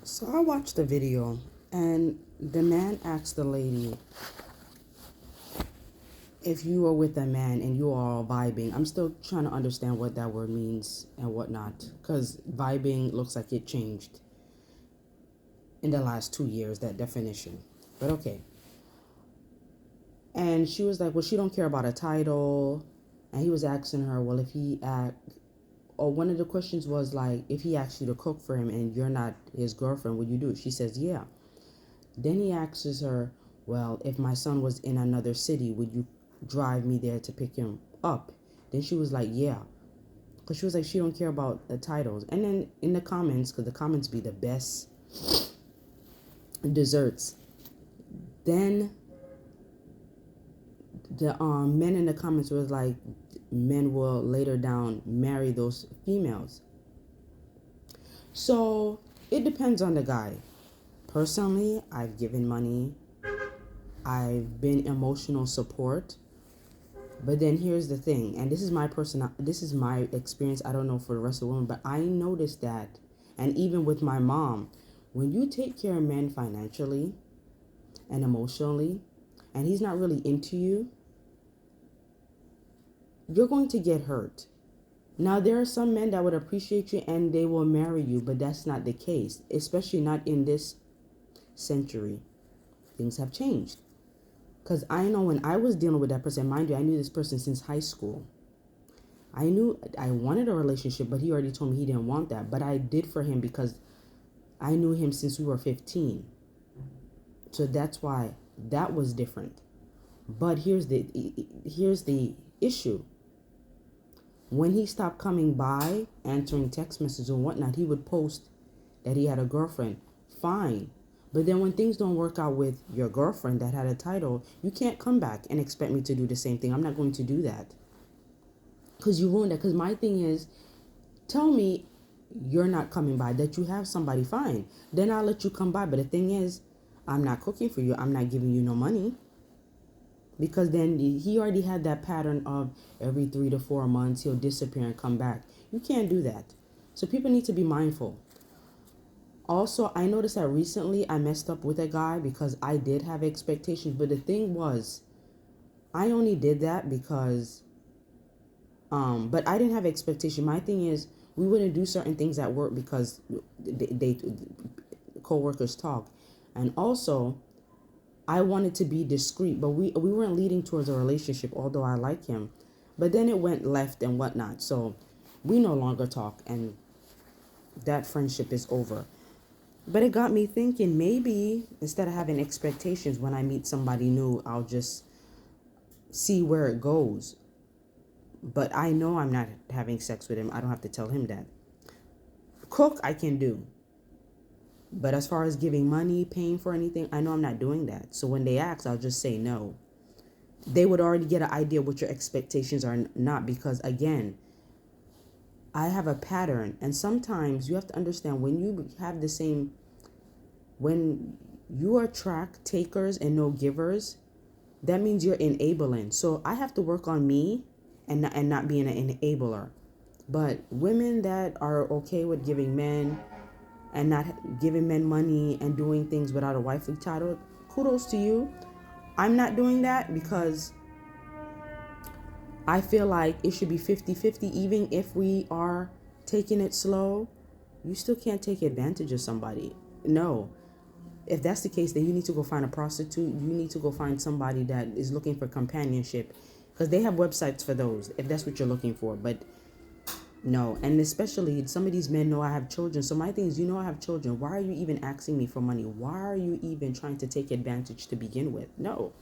So I watched the video, and the man asked the lady if you were with a man and you are all vibing. I'm still trying to understand what that word means and whatnot, because vibing looks like it changed in the last 2 years, that definition. But okay. And she was like, well, she don't care about a title. And he was asking her, well, if he or one of the questions was like, if he asked you to cook for him and you're not his girlfriend, would you do it? She says, yeah. Then he asks her, well, if my son was in another city, would you drive me there to pick him up? Then she was like, yeah. Because she was like, she don't care about the titles. And then in the comments, because the comments be the best desserts, then the men in the comments was like, men will later down marry those females. So it depends on the guy. Personally, I've given money. I've been emotional support. But then here's the thing, and this is my experience. I don't know for the rest of the women, but I noticed that, and even with my mom, when you take care of men financially and emotionally, and he's not really into you, you're going to get hurt. Now, there are some men that would appreciate you and they will marry you, but that's not the case, especially not in this century. Things have changed. Because I know when I was dealing with that person, mind you, I knew this person since high school. I knew I wanted a relationship, but he already told me he didn't want that. But I did for him because I knew him since we were 15. So that's why that was different. But here's the issue. When he stopped coming by, answering text messages and whatnot, he would post that he had a girlfriend. Fine. But then when things don't work out with your girlfriend that had a title, you can't come back and expect me to do the same thing. I'm not going to do that. Because you ruined that. Because my thing is, tell me you're not coming by, that you have somebody, fine. Then I'll let you come by. But the thing is, I'm not cooking for you. I'm not giving you no money. Because then he already had that pattern of every 3 to 4 months, he'll disappear and come back. You can't do that. So people need to be mindful. Also, I noticed that recently I messed up with a guy because I did have expectations. But the thing was, I only did that because, but I didn't have expectation. My thing is, we wouldn't do certain things at work because they co-workers talk. And also, I wanted to be discreet, but we weren't leading towards a relationship, although I like him. But then it went left and whatnot. So we no longer talk, and that friendship is over. But it got me thinking, maybe instead of having expectations when I meet somebody new, I'll just see where it goes. But I know I'm not having sex with him. I don't have to tell him that. Cook, I can do. But as far as giving money, paying for anything, I know I'm not doing that. So when they ask, I'll just say no. They would already get an idea what your expectations are not, because again, I have a pattern. And sometimes you have to understand when you attract takers and no givers, that means you're enabling. So I have to work on me and not being an enabler. But women that are okay with giving men and not giving men money and doing things without a wifely title, kudos to you. I'm not doing that because I feel like it should be 50-50. Even if we are taking it slow, you still can't take advantage of somebody. No. If that's the case, then you need to go find a prostitute. You need to go find somebody that is looking for companionship, because they have websites for those if that's what you're looking for. But no, and especially some of these men know I have children. So my thing is, I have children. Why are you even asking me for money? Why are you even trying to take advantage to begin with? No.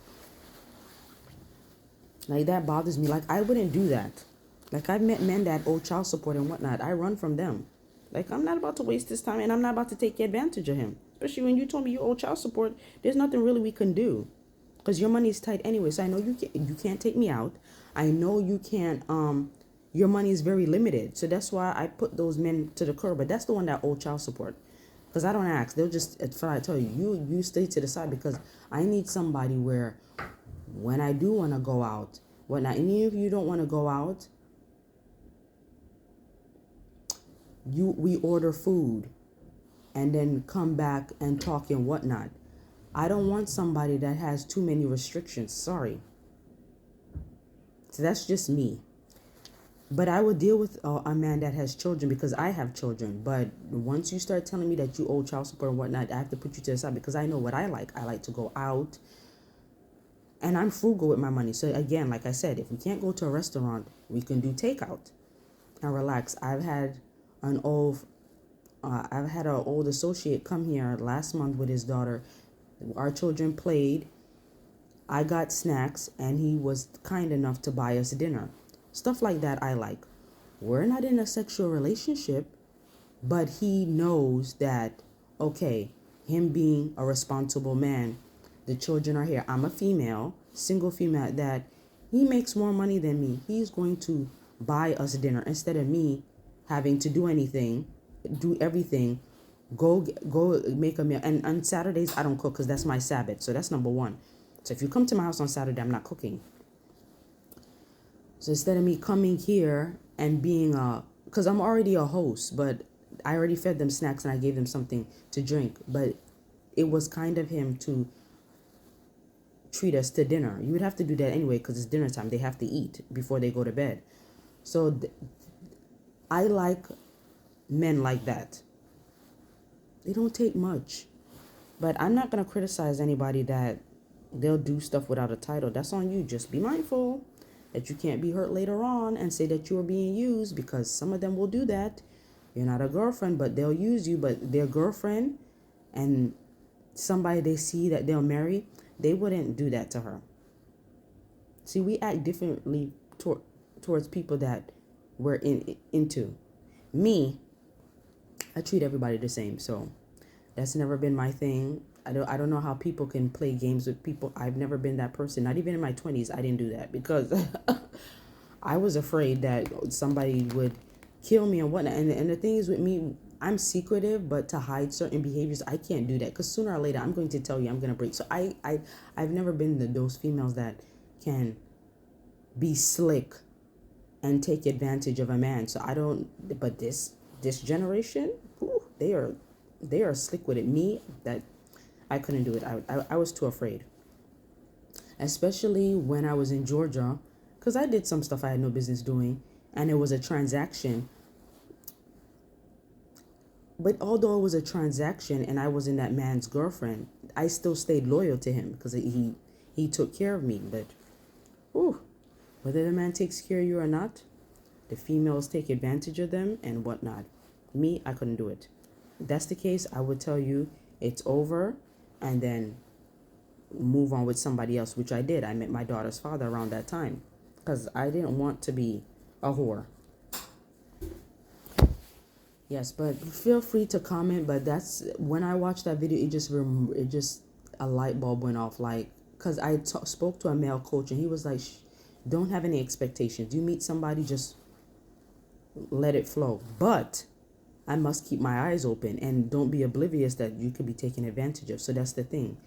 Like, that bothers me. Like, I wouldn't do that. Like, I've met men that owe child support and whatnot. I run from them. Like, I'm not about to waste this time, and I'm not about to take advantage of him. Especially when you told me you owe child support, there's nothing really we can do. Because your money is tight anyway. So I know you can't take me out. I know you can't, your money is very limited. So that's why I put those men to the curb. But that's the one that owe child support. Because I don't ask. They'll just, I tell you stay to the side, because I need somebody where when I do want to go out, whatnot, and even if you don't want to go out, we order food. and then come back and talk and whatnot. I don't want somebody that has too many restrictions. Sorry. So that's just me. But I would deal with a man that has children because I have children. But once you start telling me that you owe child support and whatnot, I have to put you to the side because I know what I like. I like to go out. And I'm frugal with my money. So again, like I said, if we can't go to a restaurant, we can do takeout and relax. I've had an old associate come here last month with his daughter. Our children played. I got snacks, and he was kind enough to buy us dinner. Stuff like that I like. We're not in a sexual relationship, but he knows that, okay, him being a responsible man, the children are here. I'm a female, single female, that he makes more money than me. He's going to buy us dinner instead of me having to do anything, do everything, go make a meal. And on Saturdays, I don't cook because that's my Sabbath. So that's number one. So if you come to my house on Saturday, I'm not cooking. So instead of me coming here and being because I'm already a host, but I already fed them snacks and I gave them something to drink. But it was kind of him to treat us to dinner. You would have to do that anyway because it's dinner time. They have to eat before they go to bed. So I like men like that. They don't take much. But I'm not going to criticize anybody that they'll do stuff without a title. That's on you. Just be mindful that you can't be hurt later on and say that you are being used, because some of them will do that. You're not a girlfriend, but they'll use you. But their girlfriend and somebody they see that they'll marry, they wouldn't do that to her. See, we act differently towards people that we're into. Me, I treat everybody the same. So that's never been my thing. I don't know how people can play games with people. I've never been that person. Not even in my 20s, I didn't do that because I was afraid that somebody would kill me and whatnot. And the thing is with me, I'm secretive, but to hide certain behaviors, I can't do that because sooner or later, I'm going to tell you I'm going to break. So I've never been those females that can be slick and take advantage of a man. So I don't, but this generation, they are slick with it. Me, that I couldn't do it. I was too afraid. Especially when I was in Georgia, because I did some stuff I had no business doing, and it was a transaction. But although it was a transaction and I wasn't that man's girlfriend, I still stayed loyal to him because he took care of me. But whether the man takes care of you or not, the females take advantage of them and whatnot. Me, I couldn't do it. If that's the case, I would tell you it's over and then move on with somebody else, which I did. I met my daughter's father around that time because I didn't want to be a whore. Yes, but feel free to comment. But that's when I watched that video, it just a light bulb went off. Like, because I spoke to a male coach and he was like, don't have any expectations. You meet somebody, just let it flow. But I must keep my eyes open and don't be oblivious that you could be taken advantage of. So that's the thing.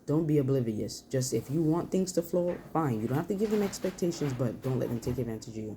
Don't be oblivious. Just if you want things to flow, fine. You don't have to give them expectations, but don't let them take advantage of you.